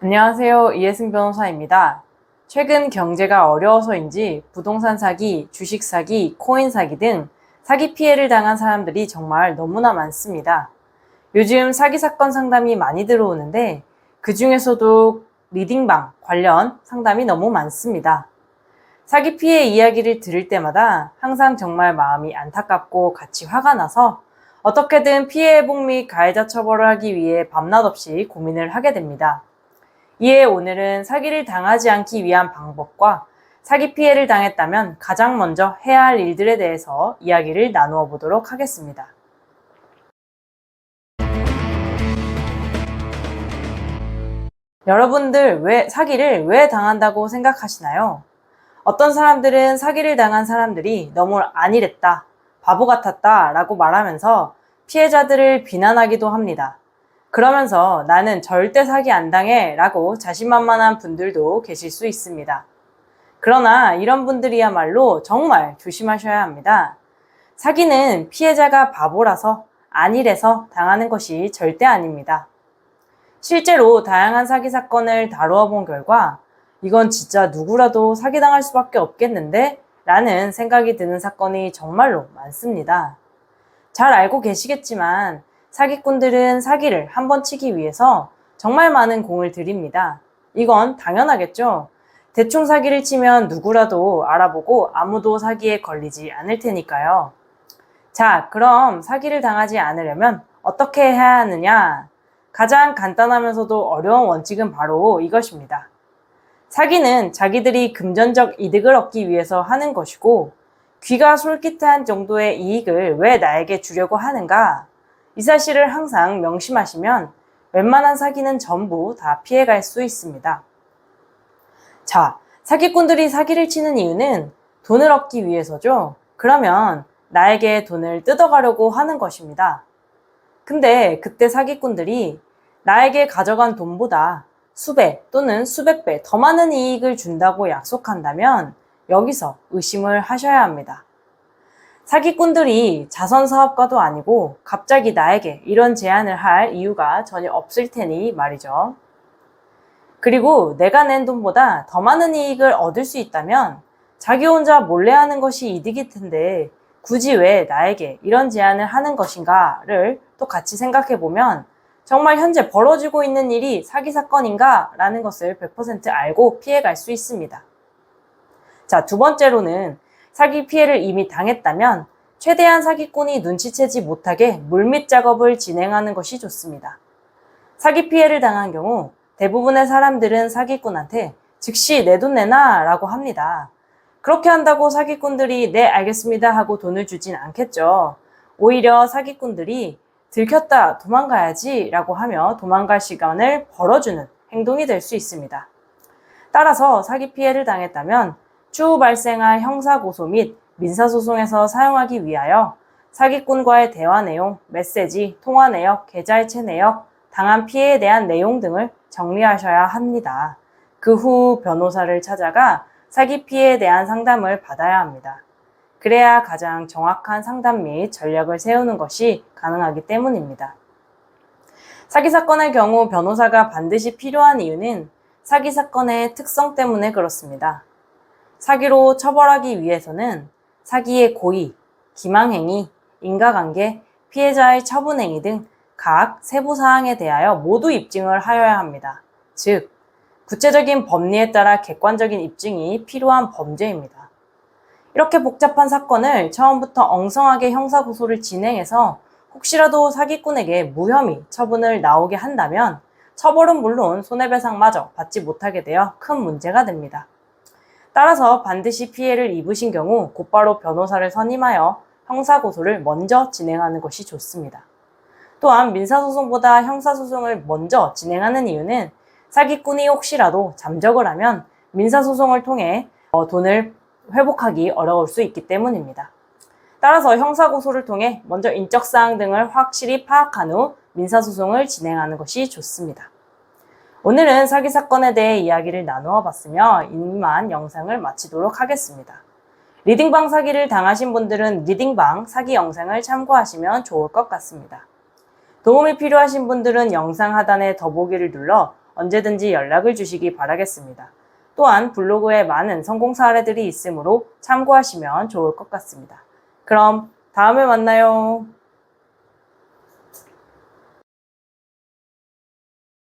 안녕하세요. 이혜승 변호사입니다. 최근 경제가 어려워서인지 부동산 사기, 주식 사기, 코인 사기 등 사기 피해를 당한 사람들이 정말 너무나 많습니다. 요즘 사기 사건 상담이 많이 들어오는데 그 중에서도 리딩방 관련 상담이 너무 많습니다. 사기 피해 이야기를 들을 때마다 항상 정말 마음이 안타깝고 같이 화가 나서 어떻게든 피해 회복 및 가해자 처벌을 하기 위해 밤낮 없이 고민을 하게 됩니다. 이에 오늘은 사기를 당하지 않기 위한 방법과 사기 피해를 당했다면 가장 먼저 해야 할 일들에 대해서 이야기를 나누어 보도록 하겠습니다. 여러분들 사기를 왜 당한다고 생각하시나요? 어떤 사람들은 사기를 당한 사람들이 너무 안일했다, 바보 같았다 라고 말하면서 피해자들을 비난하기도 합니다. 그러면서 나는 절대 사기 안 당해 라고 자신만만한 분들도 계실 수 있습니다. 그러나 이런 분들이야말로 정말 조심하셔야 합니다. 사기는 피해자가 바보라서 안일해서 당하는 것이 절대 아닙니다. 실제로 다양한 사기 사건을 다루어 본 결과 이건 진짜 누구라도 사기당할 수밖에 없겠는데? 라는 생각이 드는 사건이 정말로 많습니다. 잘 알고 계시겠지만 사기꾼들은 사기를 한번 치기 위해서 정말 많은 공을 들입니다. 이건 당연하겠죠. 대충 사기를 치면 누구라도 알아보고 아무도 사기에 걸리지 않을 테니까요. 자, 그럼 사기를 당하지 않으려면 어떻게 해야 하느냐? 가장 간단하면서도 어려운 원칙은 바로 이것입니다. 사기는 자기들이 금전적 이득을 얻기 위해서 하는 것이고 귀가 솔깃한 정도의 이익을 왜 나에게 주려고 하는가? 이 사실을 항상 명심하시면 웬만한 사기는 전부 다 피해갈 수 있습니다. 자, 사기꾼들이 사기를 치는 이유는 돈을 얻기 위해서죠. 그러면 나에게 돈을 뜯어가려고 하는 것입니다. 근데 그때 사기꾼들이 나에게 가져간 돈보다 수배 또는 수백 배 더 많은 이익을 준다고 약속한다면 여기서 의심을 하셔야 합니다. 사기꾼들이 자선사업가도 아니고 갑자기 나에게 이런 제안을 할 이유가 전혀 없을 테니 말이죠. 그리고 내가 낸 돈보다 더 많은 이익을 얻을 수 있다면 자기 혼자 몰래 하는 것이 이득일 텐데 굳이 왜 나에게 이런 제안을 하는 것인가를 또 같이 생각해 보면 정말 현재 벌어지고 있는 일이 사기 사건인가? 라는 것을 100% 알고 피해갈 수 있습니다. 자, 두 번째로는 사기 피해를 이미 당했다면 최대한 사기꾼이 눈치채지 못하게 물밑 작업을 진행하는 것이 좋습니다. 사기 피해를 당한 경우 대부분의 사람들은 사기꾼한테 즉시 내 돈 내놔 라고 합니다. 그렇게 한다고 사기꾼들이 네 알겠습니다 하고 돈을 주진 않겠죠. 오히려 사기꾼들이 들켰다 도망가야지 라고 하며 도망갈 시간을 벌어주는 행동이 될 수 있습니다. 따라서 사기 피해를 당했다면 추후 발생할 형사고소 및 민사소송에서 사용하기 위하여 사기꾼과의 대화 내용, 메시지, 통화 내역, 계좌이체 내역, 당한 피해에 대한 내용 등을 정리하셔야 합니다. 그 후 변호사를 찾아가 사기 피해에 대한 상담을 받아야 합니다. 그래야 가장 정확한 상담 및 전략을 세우는 것이 가능하기 때문입니다. 사기 사건의 경우 변호사가 반드시 필요한 이유는 사기 사건의 특성 때문에 그렇습니다. 사기로 처벌하기 위해서는 사기의 고의, 기망행위, 인과관계, 피해자의 처분행위 등 각 세부 사항에 대하여 모두 입증을 하여야 합니다. 즉, 구체적인 법리에 따라 객관적인 입증이 필요한 범죄입니다. 이렇게 복잡한 사건을 처음부터 엉성하게 형사고소를 진행해서 혹시라도 사기꾼에게 무혐의 처분을 나오게 한다면 처벌은 물론 손해배상마저 받지 못하게 되어 큰 문제가 됩니다. 따라서 반드시 피해를 입으신 경우 곧바로 변호사를 선임하여 형사고소를 먼저 진행하는 것이 좋습니다. 또한 민사소송보다 형사소송을 먼저 진행하는 이유는 사기꾼이 혹시라도 잠적을 하면 민사소송을 통해 돈을 회복하기 어려울 수 있기 때문입니다. 따라서 형사고소를 통해 먼저 인적사항 등을 확실히 파악한 후 민사소송을 진행하는 것이 좋습니다. 오늘은 사기 사건에 대해 이야기를 나누어 봤으며 이만 영상을 마치도록 하겠습니다. 리딩방 사기를 당하신 분들은 리딩방 사기 영상을 참고하시면 좋을 것 같습니다. 도움이 필요하신 분들은 영상 하단의 더보기를 눌러 언제든지 연락을 주시기 바라겠습니다. 또한 블로그에 많은 성공 사례들이 있으므로 참고하시면 좋을 것 같습니다. 그럼 다음에 만나요.